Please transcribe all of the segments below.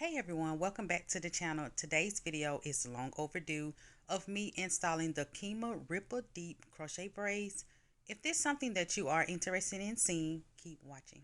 Hey everyone, welcome back to the channel. Today's video is long overdue of me installing the Kima Ripple Deep Crochet Braids. If this is something that you are interested in seeing, keep watching.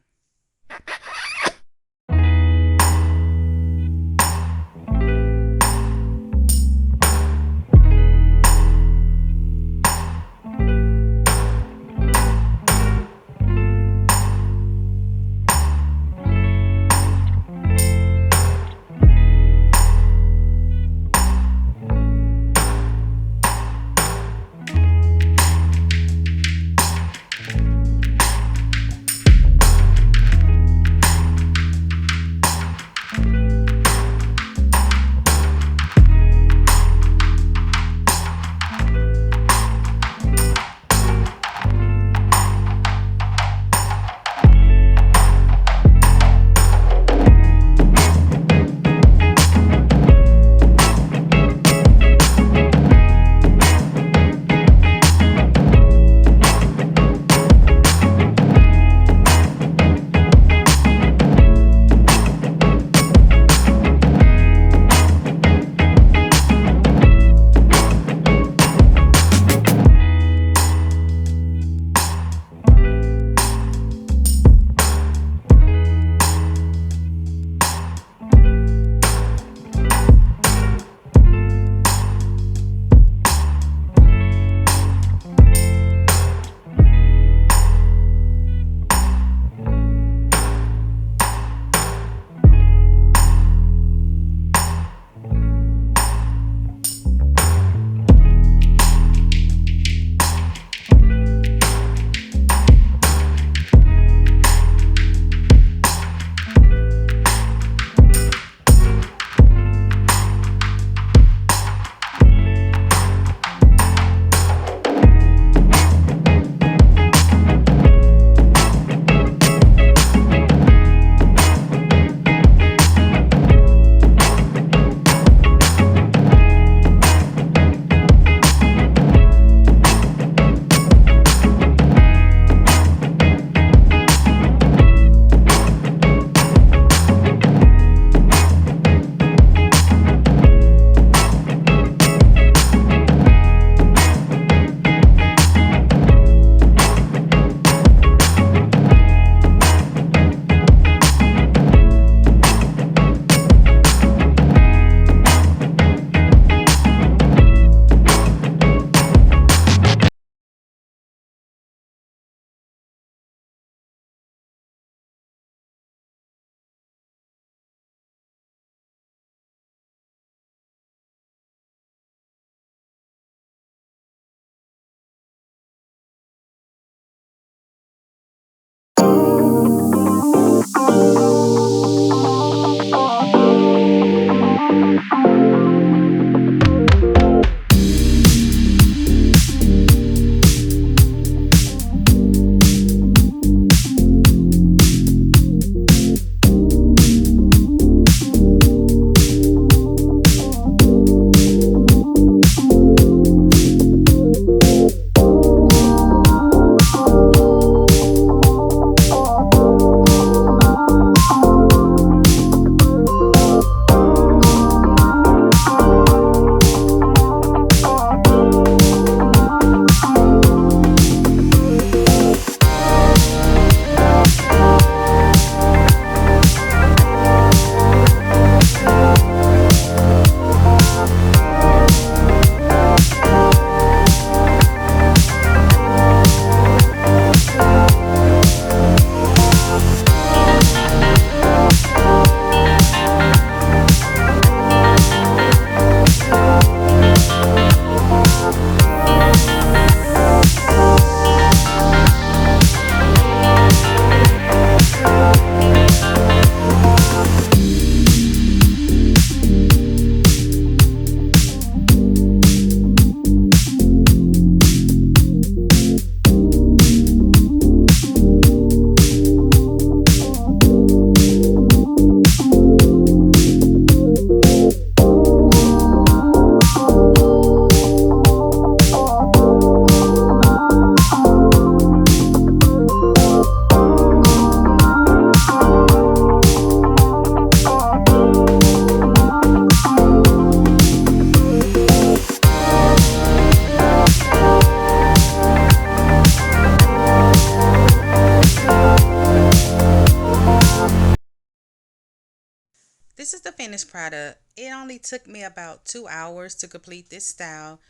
This is the finished product. It only took me about 2 hours to complete this style.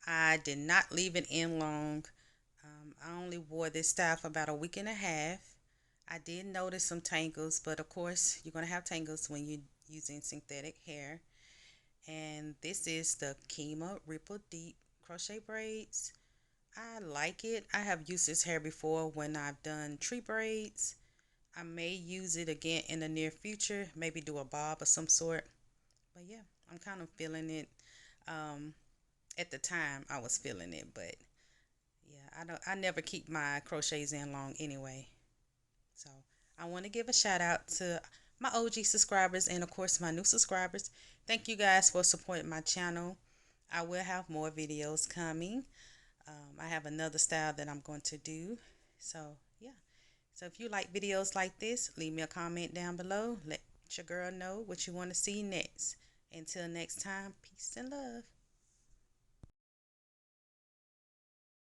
I did not leave it in long. I only wore this style for about a week and a half. I did notice some tangles, but of course you're going to have tangles when you're using synthetic hair. And this is the Kima Ripple Deep Crochet Braids. I like it. I have used this hair before when I've done tree braids. I may use it again in the near future, maybe do a bob of some sort. But yeah, I'm kind of feeling it. Um, at the time, I was feeling it, but yeah, I never keep my crochets in long anyway. So I want to give a shout out to my OG subscribers and of course my new subscribers. Thank you guys for supporting my channel. I will have more videos coming. I have another style that I'm going to do. So yeah. So if you like videos like this, leave me a comment down below. Let your girl know what you want to see next. Until next time, peace and love.